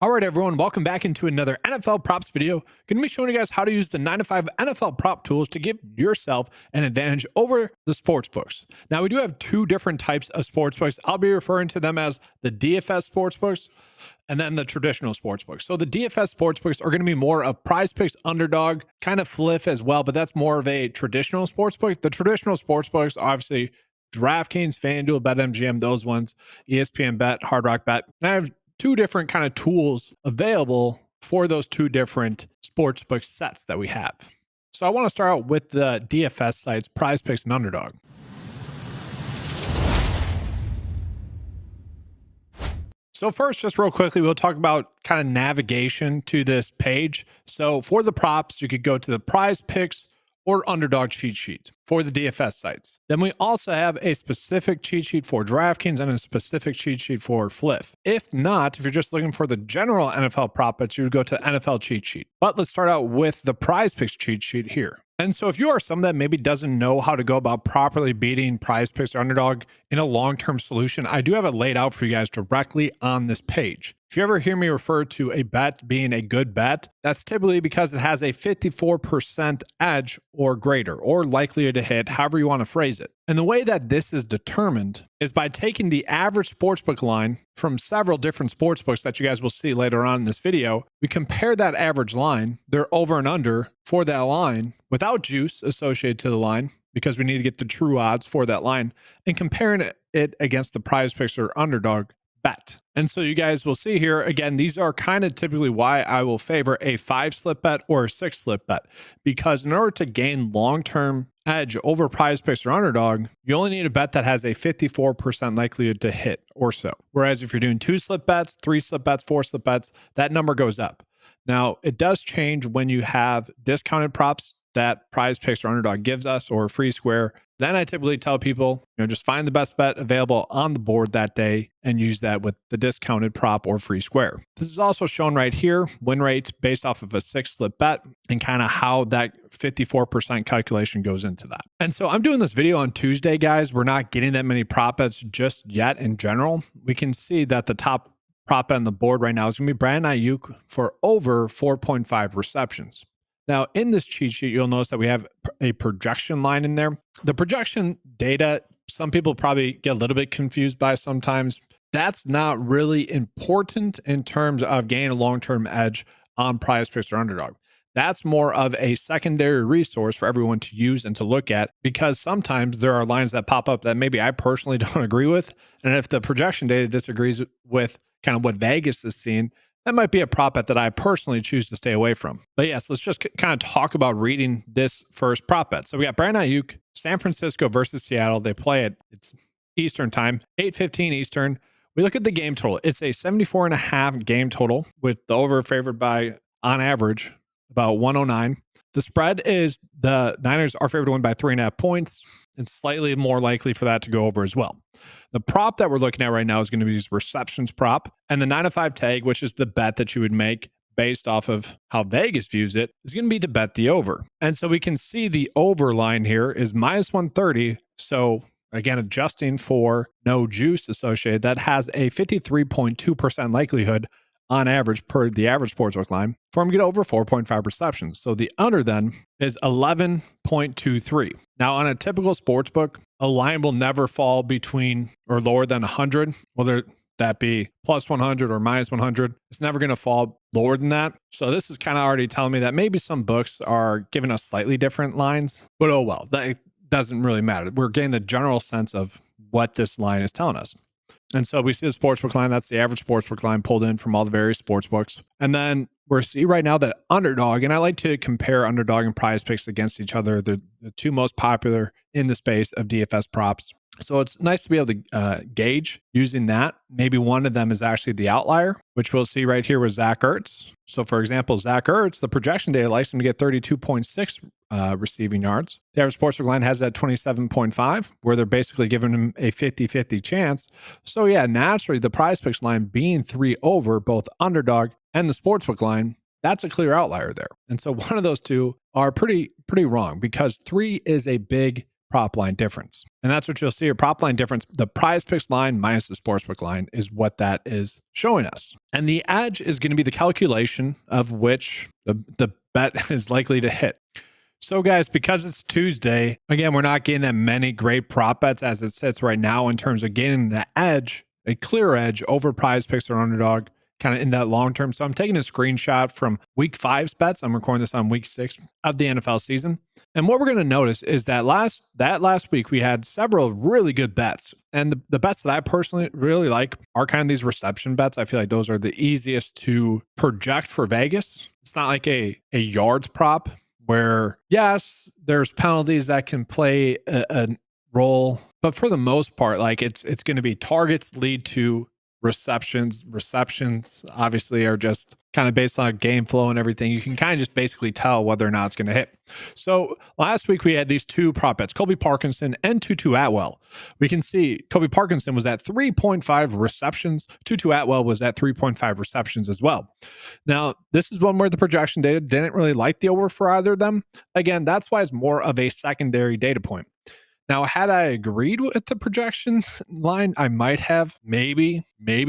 All right, everyone, welcome back into another NFL props video. Going to be showing you guys how to use the 9to5 NFL prop tools to give yourself an advantage over the sports books. Now, we do have two different types of sports books. I'll be referring to them as the DFS sports books and then the traditional sports books. So the DFS sports books are going to be more of PrizePicks, Underdog, kind of Fliff as well, but that's more of a traditional sports book. The traditional sports books, obviously, DraftKings, FanDuel, BetMGM, those ones, ESPN Bet, Hard Rock Bet. And I have two different kind of tools available for those two different sportsbook sets that we have. So I want to start out with the DFS sites, PrizePicks and Underdog. So first, just real quickly, we'll talk about kind of navigation to this page. So for the props, you could go to the PrizePicks or Underdog cheat sheet for the DFS sites. Then we also have a specific cheat sheet for DraftKings and a specific cheat sheet for Fliff. If not, if you're just looking for the general NFL prop bets, you would go to NFL cheat sheet. But let's start out with the PrizePicks cheat sheet here. And so if you are someone that maybe doesn't know how to go about properly beating PrizePicks or Underdog in a long-term solution, I do have it laid out for you guys directly on this page. If you ever hear me refer to a bet being a good bet, that's typically because it has a 54% edge or greater, or likelihood to hit, however you want to phrase it. And the way that this is determined is by taking the average sportsbook line from several different sportsbooks that you guys will see later on in this video. We compare that average line, their over and under for that line without juice associated to the line, because we need to get the true odds for that line, and comparing it against the PrizePicks or Underdog bet. And so you guys will see here, again, these are kind of typically why I will favor a 5-slip bet or a 6-slip bet, because in order to gain long-term edge over PrizePicks or Underdog, you only need a bet that has a 54% likelihood to hit or so. Whereas if you're doing 2-slip bets, 3-slip bets, 4-slip bets, that number goes up. Now, it does change when you have discounted props that PrizePicks or Underdog gives us, or free square. Then I typically tell people, just find the best bet available on the board that day and use that with the discounted prop or free square. This is also shown right here, win rate based off of a 6-slip bet, and kind of how that 54% calculation goes into that. And so I'm doing this video on Tuesday, guys. We're not getting that many prop bets just yet in general. We can see that the top prop bet on the board right now is going to be Brandon Ayuk for over 4.5 receptions. Now, in this cheat sheet, you'll notice that we have a projection line in there. The projection data, some people probably get a little bit confused by sometimes. That's not really important in terms of gaining a long-term edge on PrizePicks or Underdog. That's more of a secondary resource for everyone to use and to look at, because sometimes there are lines that pop up that maybe I personally don't agree with. And if the projection data disagrees with kind of what Vegas is seeing, that might be a prop bet that I personally choose to stay away from. But yes, let's just kind of talk about reading this first prop bet. So we got Brandon Ayuk, San Francisco versus Seattle. They play at it's Eastern time, 8:15 Eastern. We look at the game total. It's a 74.5 game total, with the over favored by, on average, about 109. The spread is the Niners are favored to win by 3.5 points. It's slightly more likely for that to go over as well. The prop that we're looking at right now is going to be this receptions prop, and the 9to5 tag, which is the bet that you would make based off of how Vegas views it, is going to be to bet the over. And so we can see the over line here is minus 130. So again, adjusting for no juice associated, that has a 53.2% likelihood on average per the average sportsbook line for him to get over 4.5 receptions. So the under then is 11.23. Now, on a typical sportsbook, a line will never fall between or lower than 100, whether that be plus 100 or minus 100. It's never going to fall lower than that. So this is kind of already telling me that maybe some books are giving us slightly different lines, but oh well, that doesn't really matter. We're getting the general sense of what this line is telling us. And so we see the sportsbook line. That's the average sportsbook line pulled in from all the various sportsbooks. And then we're seeing right now that Underdog, and I like to compare Underdog and PrizePicks against each other. They're the two most popular in the space of DFS props. So it's nice to be able to gauge using that. Maybe one of them is actually the outlier, which we'll see right here with Zach Ertz. So for example, Zach Ertz, the projection data likes him to get 32.6 receiving yards. The average sportsbook line has that 27.5, where they're basically giving him a 50-50 chance. So yeah, naturally the PrizePicks line being 3 over both Underdog and the sportsbook line, that's a clear outlier there. And so one of those two are pretty wrong, because 3 is a big prop line difference. And that's what you'll see. Your prop line difference, the PrizePicks line minus the sportsbook line, is what that is showing us. And the edge is going to be the calculation of which the bet is likely to hit. So guys, because it's Tuesday, again, we're not getting that many great prop bets as it sits right now in terms of getting the edge, a clear edge over PrizePicks or Underdog, kind of in that long term. So I'm taking a screenshot from week 5's bets. I'm recording this on week 6 of the NFL season. And what we're going to notice is that last week we had several really good bets. And the bets that I personally really like are kind of these reception bets. I feel like those are the easiest to project for Vegas. It's not like a yards prop where, yes, there's penalties that can play a role, but for the most part, like it's going to be targets lead to receptions. Receptions obviously are just kind of based on game flow and everything. You can kind of just basically tell whether or not it's going to hit. So last week we had these two prop bets, Colby Parkinson and Tutu Atwell. We can see Colby Parkinson was at 3.5 receptions. Tutu Atwell was at 3.5 receptions as well. Now, this is one where the projection data didn't really like the over for either of them. Again, that's why it's more of a secondary data point. Now, had I agreed with the projection line, I might have maybe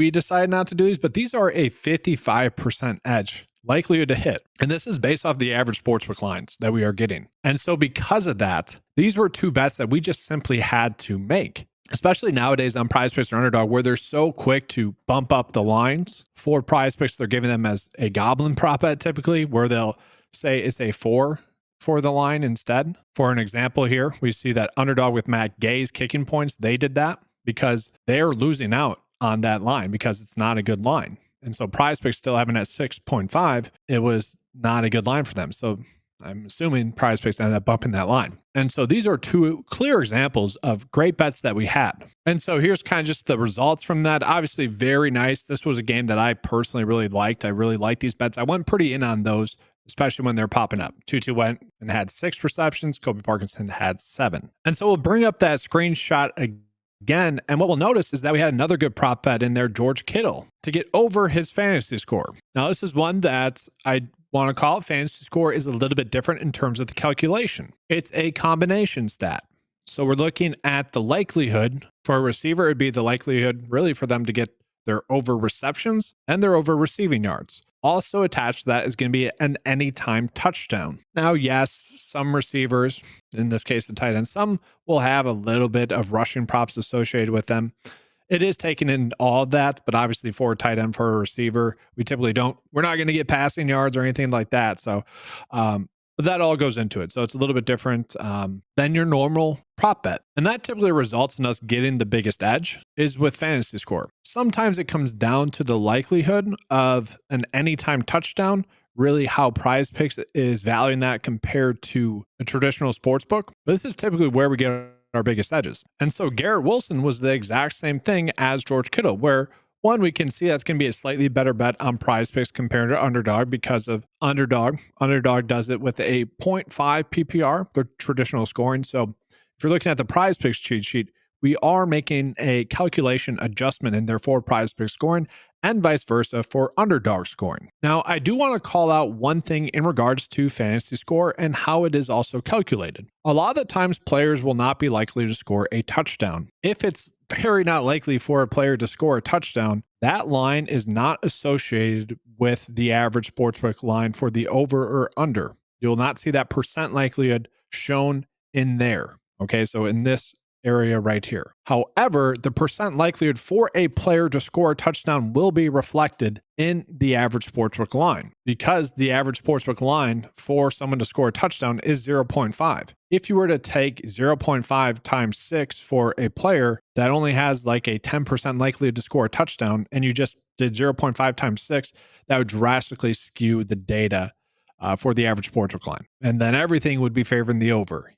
decided not to do these, but these are a 55% edge likelihood to hit. And this is based off the average sportsbook lines that we are getting. And so because of that, these were two bets that we just simply had to make, especially nowadays on PrizePicks or Underdog, where they're so quick to bump up the lines. For PrizePicks, they're giving them as a goblin prop bet typically, where they'll say it's a 4 for the line instead. For an example here, we see that Underdog with Matt Gay's kicking points, they did that because they're losing out on that line because it's not a good line. And so PrizePicks still having at 6.5, it was not a good line for them. So I'm assuming PrizePicks ended up bumping that line. And so these are two clear examples of great bets that we had. And so here's kind of just the results from that. Obviously, very nice. This was a game that I personally really liked. I really like these bets. I went pretty in on those, especially when they're popping up. Tutu went and had 6 receptions. Colby Parkinson had 7. And so we'll bring up that screenshot again. And what we'll notice is that we had another good prop bet in there, George Kittle, to get over his fantasy score. Now, this is one that I want to call it. Fantasy score is a little bit different in terms of the calculation. It's a combination stat. So we're looking at the likelihood for a receiver. It'd be the likelihood really for them to get their over receptions and their over receiving yards. Also attached to that is going to be an anytime touchdown. Now, yes, some receivers, in this case the tight end, some will have a little bit of rushing props associated with them. It is taken in all of that, but obviously for a tight end, for a receiver, we're not going to get passing yards or anything like that. So, but that all goes into it. So it's a little bit different than your normal prop bet. And that typically results in us getting the biggest edge is with fantasy score. Sometimes it comes down to the likelihood of an anytime touchdown, really how PrizePicks is valuing that compared to a traditional sports book. But this is typically where we get our biggest edges. And so Garrett Wilson was the exact same thing as George Kittle, where one, we can see that's going to be a slightly better bet on PrizePicks compared to Underdog because of Underdog. Underdog does it with a 0.5 PPR, the traditional scoring. So if you're looking at the PrizePicks cheat sheet, we are making a calculation adjustment in there for PrizePicks scoring and vice versa for Underdog scoring. Now, I do want to call out one thing in regards to fantasy score and how it is also calculated. A lot of the times players will not be likely to score a touchdown. If it's very not likely for a player to score a touchdown, that line is not associated with the average sportsbook line for the over or under. You will not see that percent likelihood shown in there. Okay, so in this area right here. However, the percent likelihood for a player to score a touchdown will be reflected in the average sportsbook line because the average sportsbook line for someone to score a touchdown is 0.5. If you were to take 0.5 times 6 for a player that only has like a 10% likelihood to score a touchdown and you just did 0.5 times 6, that would drastically skew the data for the average sportsbook line. And then everything would be favoring the over,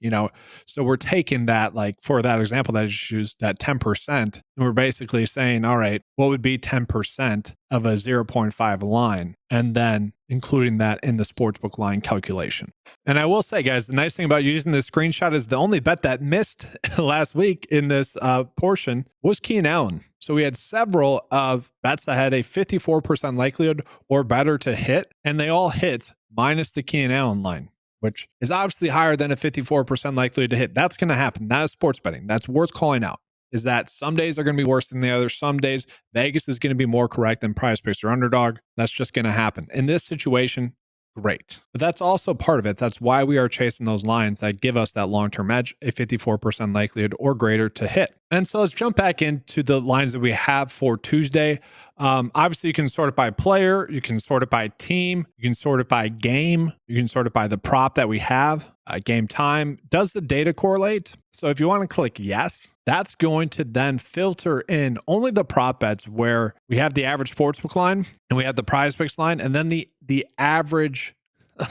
So we're taking that, like for that example that I just used, that 10%, and we're basically saying, all right, what would be 10% of a 0.5 line? And then including that in the sportsbook line calculation. And I will say, guys, the nice thing about using this screenshot is the only bet that missed last week in this portion was Keenan Allen. So we had several of bets that had a 54% likelihood or better to hit, and they all hit minus the Keenan Allen line, which is obviously higher than a 54% likelihood to hit. That's going to happen. That is sports betting. That's worth calling out. Is that some days are going to be worse than the others. Some days Vegas is going to be more correct than PrizePicks or Underdog. That's just going to happen. In this situation, great. But that's also part of it. That's why we are chasing those lines that give us that long-term edge, a 54% likelihood or greater to hit. And so let's jump back into the lines that we have for Tuesday. Obviously, you can sort it by player, you can sort it by team, you can sort it by game, you can sort it by the prop that we have, game time. Does the data correlate? So if you want to click yes, that's going to then filter in only the prop bets where we have the average sportsbook line and we have the PrizePicks line and then the average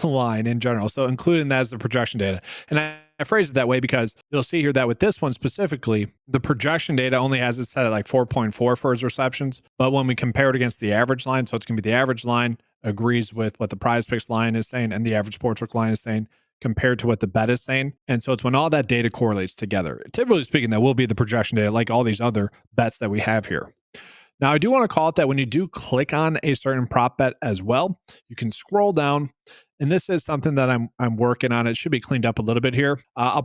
line in general. So including that as the projection data. And I phrase it that way because you'll see here that with this one specifically, the projection data only has it set at like 4.4 for his receptions. But when we compare it against the average line, so it's going to be the average line agrees with what the PrizePicks line is saying and the average sportsbook line is saying compared to what the bet is saying. And so it's when all that data correlates together. Typically speaking, that will be the projection data, like all these other bets that we have here. Now, I do want to call it that when you do click on a certain prop bet as well, you can scroll down. And this is something that I'm working on. It should be cleaned up a little bit here. I'll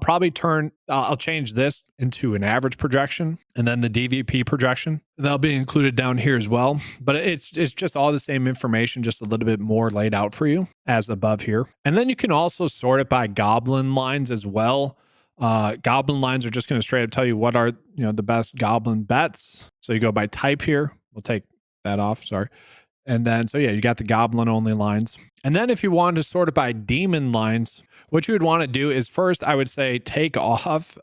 change this into an average projection and then the DVP projection. That'll be included down here as well. But it's just all the same information, just a little bit more laid out for you as above here. And then you can also sort it by goblin lines as well. Goblin lines are just going to straight up tell you what are the best goblin bets. So you go by type here. We'll take that off. Sorry. And then, so yeah, you got the goblin only lines. And then if you wanted to sort it by demon lines, what you would want to do is first, I would say take off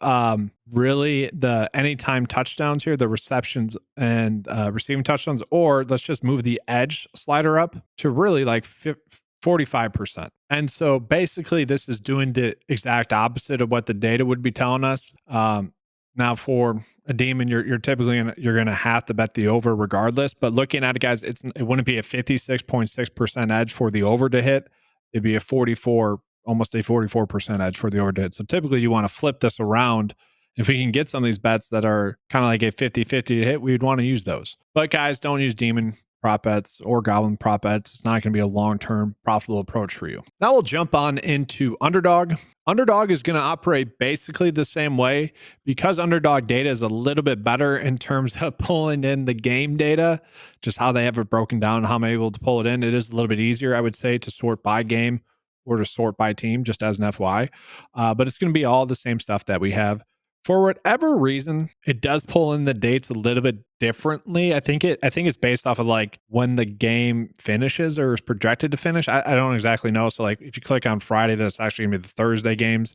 really the anytime touchdowns here, the receptions and receiving touchdowns, or let's just move the edge slider up to really like 45%. And so basically this is doing the exact opposite of what the data would be telling us. Now for a demon, you're typically going to have to bet the over regardless. But looking at it, guys, it wouldn't be a 56.6% edge for the over to hit. It'd be almost a 44% edge for the over to hit. So typically you want to flip this around. If we can get some of these bets that are kind of like a 50-50 to hit, we'd want to use those. But guys, don't use demon prop bets or goblin prop bets. It's not going to be a long-term profitable approach for you. Now we'll jump on into Underdog. Underdog is going to operate basically the same way because Underdog data is a little bit better in terms of pulling in the game data, just how they have it broken down, how I'm able to pull it in. It is a little bit easier, I would say, to sort by game or to sort by team, just as an FY. But it's going to be all the same stuff that we have. For whatever reason, it does pull in the dates a little bit differently. I think it's based off of like when the game finishes or is projected to finish. I don't exactly know. So like if you click on Friday, that's actually gonna be the Thursday games.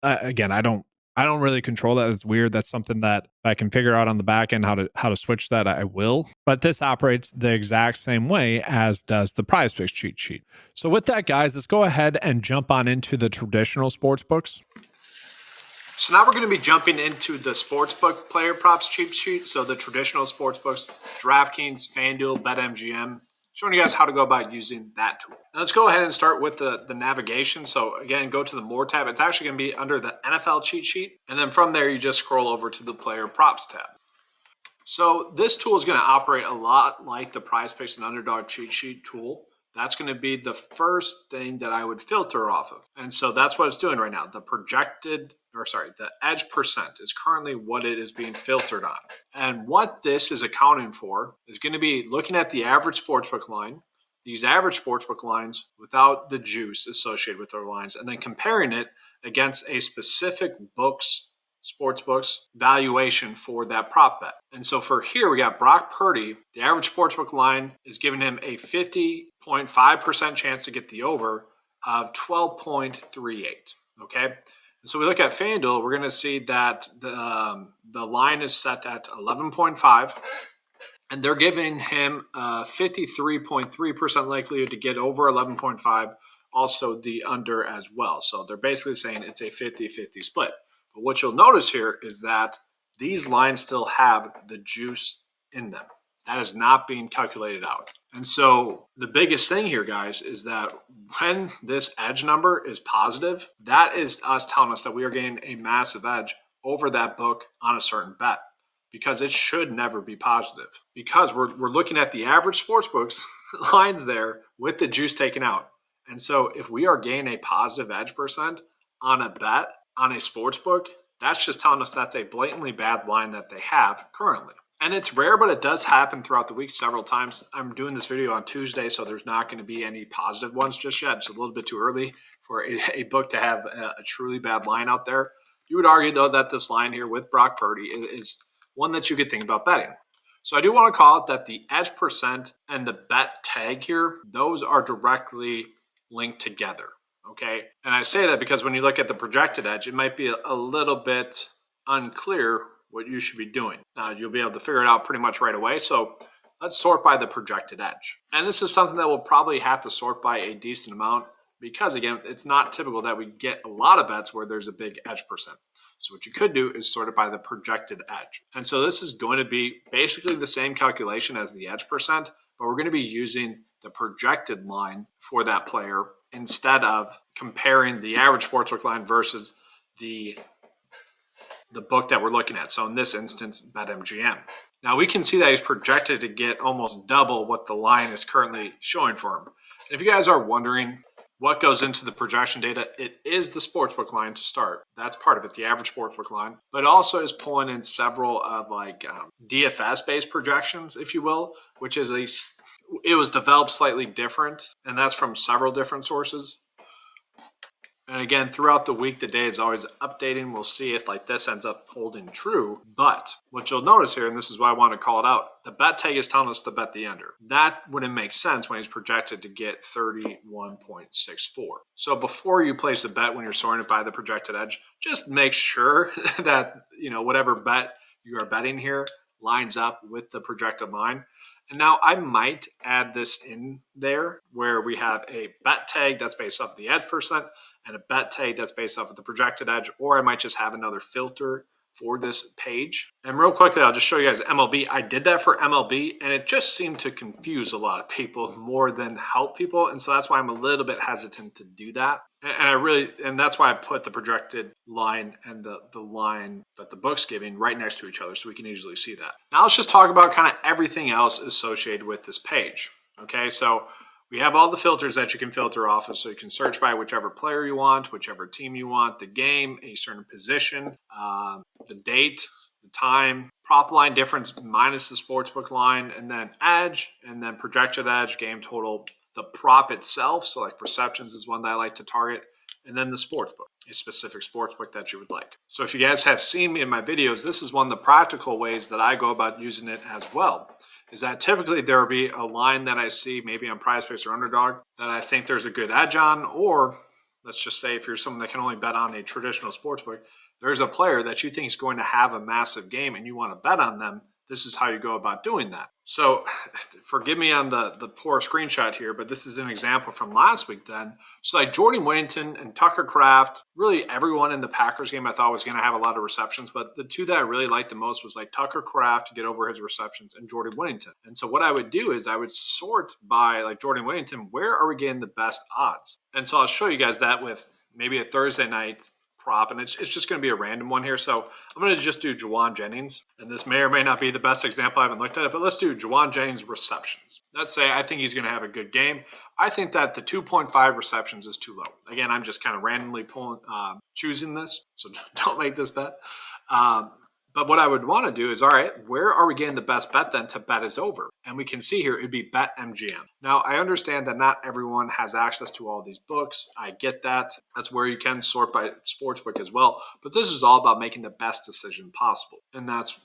Again, I don't really control that. It's weird. That's something that if I can figure out on the back end how to switch that, I will. But this operates the exact same way as does the PrizePicks cheat sheet. So with that, guys, let's go ahead and jump on into the traditional sports books. So now we're going to be jumping into the sportsbook player props cheat sheet. So the traditional sportsbooks, DraftKings, FanDuel, BetMGM, showing you guys how to go about using that tool. Now let's go ahead and start with the navigation. So again, go to the More tab. It's actually going to be under the NFL cheat sheet. And then from there, you just scroll over to the player props tab. So this tool is going to operate a lot like the PrizePicks and Underdog cheat sheet tool. That's going to be the first thing that I would filter off of. And so that's what it's doing right now. The edge percent is currently what it is being filtered on. And what this is accounting for is going to be looking at the average sportsbook line, these average sportsbook lines without the juice associated with their lines, and then comparing it against a specific sportsbook's valuation for that prop bet. And so for here, we got Brock Purdy. The average sportsbook line is giving him a 50.5% chance to get the over of 12.38. Okay. And so we look at FanDuel, we're going to see that the line is set at 11.5, and they're giving him a 53.3% likelihood to get over 11.5, also the under as well. So they're basically saying it's a 50-50 split. But what you'll notice here is that these lines still have the juice in them. That is not being calculated out. And so the biggest thing here, guys, is that when this edge number is positive, that is us telling us that we are getting a massive edge over that book on a certain bet, because it should never be positive, because we're looking at the average sports books lines there with the juice taken out. And so if we are gaining a positive edge percent on a bet on a sports book, that's just telling us that's a blatantly bad line that they have currently. And it's rare, but it does happen throughout the week several times. I'm doing this video on Tuesday, so there's not going to be any positive ones just yet. It's a little bit too early for a book to have a truly bad line out there. You would argue, though, that this line here with Brock Purdy is one that you could think about betting. So I do want to call it that the edge percent and the bet tag here, those are directly linked together. Okay. And I say that because when you look at the projected edge, it might be a little bit unclear what you should be doing. You'll be able to figure it out pretty much right away. So let's sort by the projected edge. And this is something that we'll probably have to sort by a decent amount because, again, it's not typical that we get a lot of bets where there's a big edge percent. So what you could do is sort it by the projected edge. And so this is going to be basically the same calculation as the edge percent, but we're going to be using the projected line for that player instead of comparing the average sportsbook line versus the book that we're looking at. So in this instance, BetMGM. Now we can see that he's projected to get almost double what the line is currently showing for him. And if you guys are wondering what goes into the projection data, it is the sportsbook line to start. That's part of it, the average sportsbook line. But it also is pulling in several of DFS-based projections, if you will, which is it was developed slightly different, and that's from several different sources. And again, throughout the week, the Dave's always updating. We'll see if this ends up holding true. But what you'll notice here, and this is why I want to call it out, the bet tag is telling us to bet the under. That wouldn't make sense when he's projected to get 31.64. So before you place a bet when you're sorting it by the projected edge, just make sure that whatever bet you are betting here lines up with the projected line. And now I might add this in there where we have a bet tag that's based off the edge percent and a bet tag that's based off of the projected edge, or I might just have another filter for this page. And real quickly, I'll just show you guys MLB. I did that for MLB, and it just seemed to confuse a lot of people more than help people. And so that's why I'm a little bit hesitant to do that. And that's why I put the projected line and the line that the book's giving right next to each other so we can easily see that. Now let's just talk about kind of everything else associated with this page. Okay, so we have all the filters that you can filter off of, so you can search by whichever player you want, whichever team you want, the game, a certain position, the date, the time, prop line difference minus the sportsbook line, and then edge, and then projected edge, game total, the prop itself, so like receptions is one that I like to target, and then the sportsbook, a specific sportsbook that you would like. So if you guys have seen me in my videos, this is one of the practical ways that I go about using it as well. Is that typically there will be a line that I see maybe on PrizePicks or Underdog that I think there's a good edge on, or let's just say if you're someone that can only bet on a traditional sportsbook, there's a player that you think is going to have a massive game and you want to bet on them. This is how you go about doing that. So forgive me on the poor screenshot here, but this is an example from last week then. So like Jordan Whittington and Tucker Kraft, really everyone in the Packers game I thought was going to have a lot of receptions, but the two that I really liked the most was like Tucker Kraft to get over his receptions and Jordan Whittington. And so what I would do is I would sort by like Jordan Whittington, where are we getting the best odds? And so I'll show you guys that with maybe a Thursday night prop, and it's just going to be a random one here. So I'm going to just do Juwan Jennings, and this may or may not be the best example. I haven't looked at it, but let's do Juwan Jennings receptions. Let's say I think he's going to have a good game. I think that the 2.5 receptions is too low. Again, I'm just kind of randomly choosing this, so don't make this bet. But what I would want to do is, all right, where are we getting the best bet then to bet is over? And we can see here, it'd be BetMGM. Now, I understand that not everyone has access to all these books. I get that. That's where you can sort by sportsbook as well. But this is all about making the best decision possible. And that's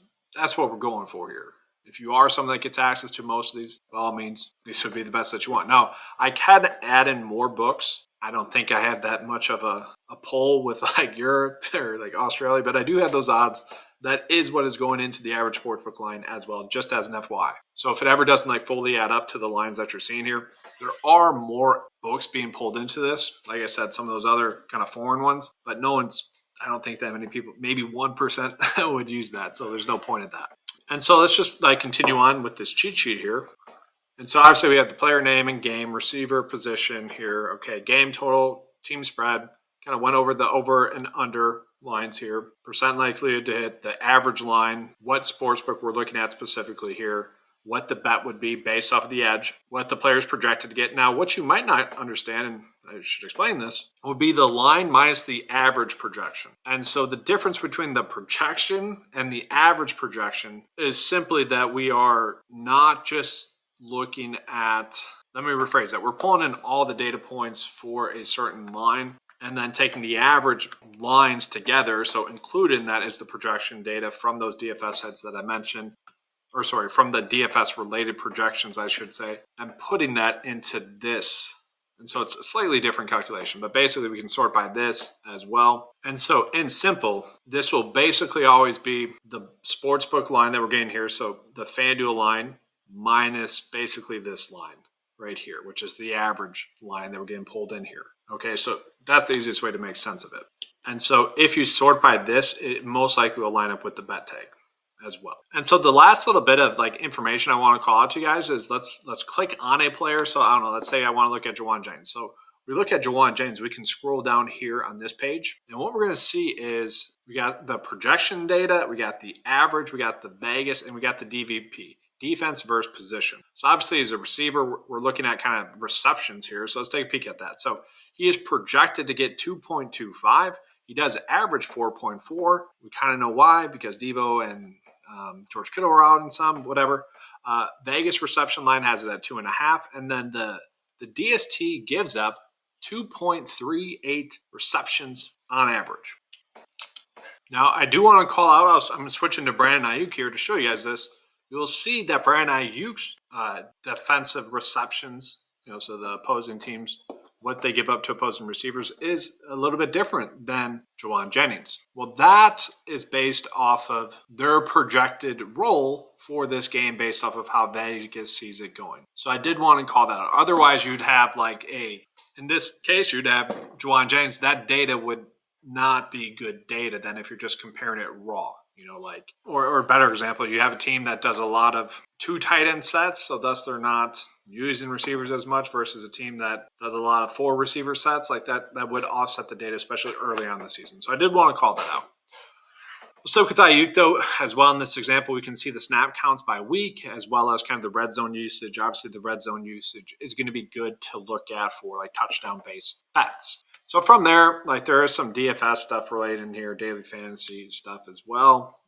what we're going for here. If you are someone that gets access to most of these, by all means, these would be the best that you want. Now, I can add in more books. I don't think I have that much of a pull with like Europe or like Australia, but I do have those odds. That is what is going into the average sportsbook line as well, just as an FYI. So if it ever doesn't like fully add up to the lines that you're seeing here, there are more books being pulled into this. Like I said, some of those other kind of foreign ones, but I don't think that many people, maybe 1% would use that. So there's no point in that. And so let's just like continue on with this cheat sheet here. And so obviously we have the player name and game, receiver position here. Okay, game total, team spread, kind of went over the over and under lines here, percent likelihood to hit, the average line, what sportsbook we're looking at specifically here, what the bet would be based off of the edge, what the player is projected to get. Now, what you might not understand, and I should explain this, would be the line minus the average projection. And so the difference between the projection and the average projection is simply that we are not just looking at, let me rephrase that. We're pulling in all the data points for a certain line and then taking the average lines together. So included in that is the projection data from those DFS sets that I mentioned, or sorry, from the DFS related projections, I should say, and putting that into this. And so it's a slightly different calculation, but basically we can sort by this as well. And so in simple, this will basically always be the sportsbook line that we're getting here. So the FanDuel line minus basically this line right here, which is the average line that we're getting pulled in here. Okay, so that's the easiest way to make sense of it. And so if you sort by this, it most likely will line up with the bet tag as well. And so the last little bit of like information I want to call out to you guys is let's click on a player. So I don't know, let's say I want to look at Juwan Jennings. So we look at Juwan Jennings, we can scroll down here on this page. And what we're going to see is we got the projection data, we got the average, we got the Vegas, and we got the DVP. Defense versus position. So obviously as a receiver, we're looking at kind of receptions here. So let's take a peek at that. So he is projected to get 2.25. He does average 4.4. We kind of know why, because Devo and George Kittle are out in some, whatever. Vegas reception line has it at 2.5. And then the DST gives up 2.38 receptions on average. Now, I do want to call out, I'm switching to Brandon Ayuk here to show you guys this. You'll see that Brandon Ayuk's defensive receptions, so the opposing teams, what they give up to opposing receivers is a little bit different than Juwan Jennings. Well, that is based off of their projected role for this game based off of how Vegas sees it going. So I did want to call that out. Otherwise, you'd have in this case, you'd have Juwan Jennings. That data would not be good data than if you're just comparing it raw. Or a better example, you have a team that does a lot of 2 tight end sets, so thus they're not using receivers as much versus a team that does a lot of 4 receiver sets like that would offset the data, especially early on in the season. So I did want to call that out. So with Ayuk, though, as well in this example, we can see the snap counts by week as well as kind of the red zone usage. Obviously, the red zone usage is going to be good to look at for like touchdown-based bets. So from there, there is some DFS stuff related in here, daily fantasy stuff as well.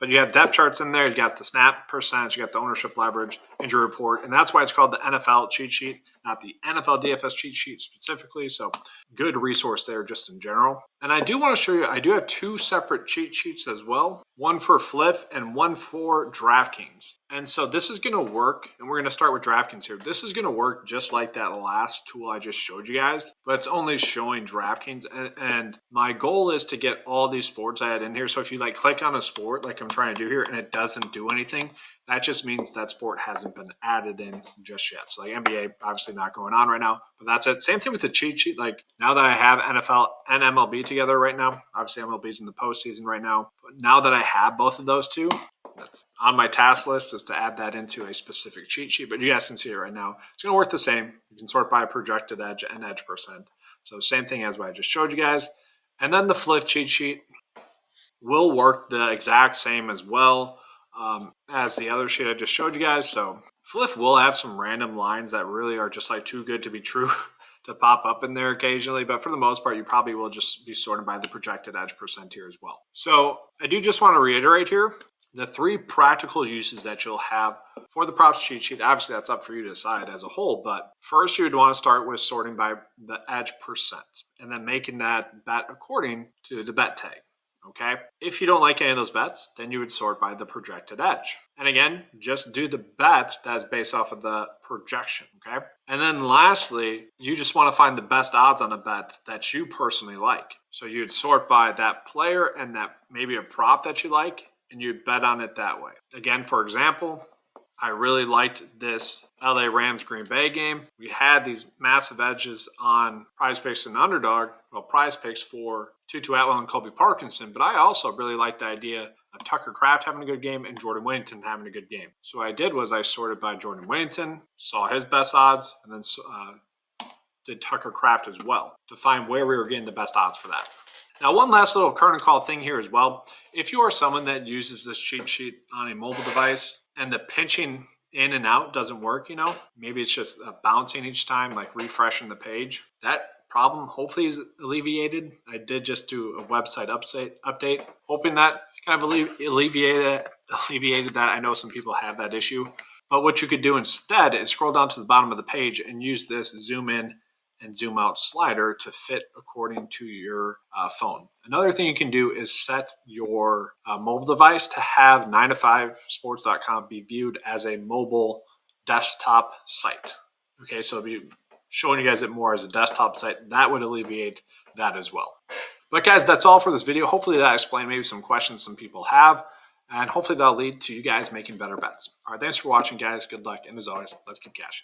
But you have depth charts in there. You got the snap percentage, you got the ownership leverage, injury report, and that's why it's called the NFL cheat sheet, not the NFL DFS cheat sheet specifically. So good resource there just in general. And I do want to show you, I do have 2 separate cheat sheets as well, one for Fliff and one for DraftKings. And so this is going to work, and we're going to start with DraftKings here. This is going to work just like that last tool I just showed you guys, but it's only showing DraftKings. And my goal is to get all these sports I had in here. So if you click on a sport like I'm trying to do here and it doesn't do anything, that just means that sport hasn't been added in just yet. So NBA obviously not going on right now, but that's it. Same thing with the cheat sheet. Now that I have NFL and MLB together right now, obviously MLB's in the postseason right now, but now that I have both of those two, that's on my task list is to add that into a specific cheat sheet. But you guys can see it right now. It's going to work the same. You can sort by projected edge and edge percent. So same thing as what I just showed you guys. And then the Fliff cheat sheet will work the exact same as well as the other sheet I just showed you guys. So Fliff will have some random lines that really are just too good to be true to pop up in there occasionally. But for the most part, you probably will just be sorted by the projected edge percent here as well. So I do just want to reiterate here the 3 practical uses that you'll have for the props cheat sheet. Obviously, that's up for you to decide as a whole. But first, you would want to start with sorting by the edge percent and then making that bet according to the bet tag. Okay. If you don't like any of those bets, then you would sort by the projected edge. And again, just do the bet that's based off of the projection. Okay. And then lastly, you just want to find the best odds on a bet that you personally like. So you'd sort by that player and that maybe a prop that you like, and you'd bet on it that way. Again, for example, I really liked this LA Rams Green Bay game. We had these massive edges on PrizePicks and Underdog. Well, PrizePicks for Tutu Atwell and Colby Parkinson. But I also really liked the idea of Tucker Kraft having a good game and Jordan Whittington having a good game. So what I did was I sorted by Jordan Whittington, saw his best odds, and then did Tucker Kraft as well to find where we were getting the best odds for that. Now, one last little current call thing here as well. If you are someone that uses this cheat sheet on a mobile device and the pinching in and out doesn't work, maybe it's just bouncing each time, like refreshing the page. That problem hopefully is alleviated. I did just do a website update, hoping that kind of alleviated that. I know some people have that issue, but what you could do instead is scroll down to the bottom of the page and use this zoom in and zoom out slider to fit according to your phone. Another thing you can do is set your mobile device to have 9to5sports.com be viewed as a mobile desktop site. Okay, so it'll be showing you guys it more as a desktop site. That would alleviate that as well. But guys, that's all for this video. Hopefully that explained maybe some questions some people have, and hopefully that'll lead to you guys making better bets. All right, thanks for watching, guys. Good luck, and as always, let's keep cashing.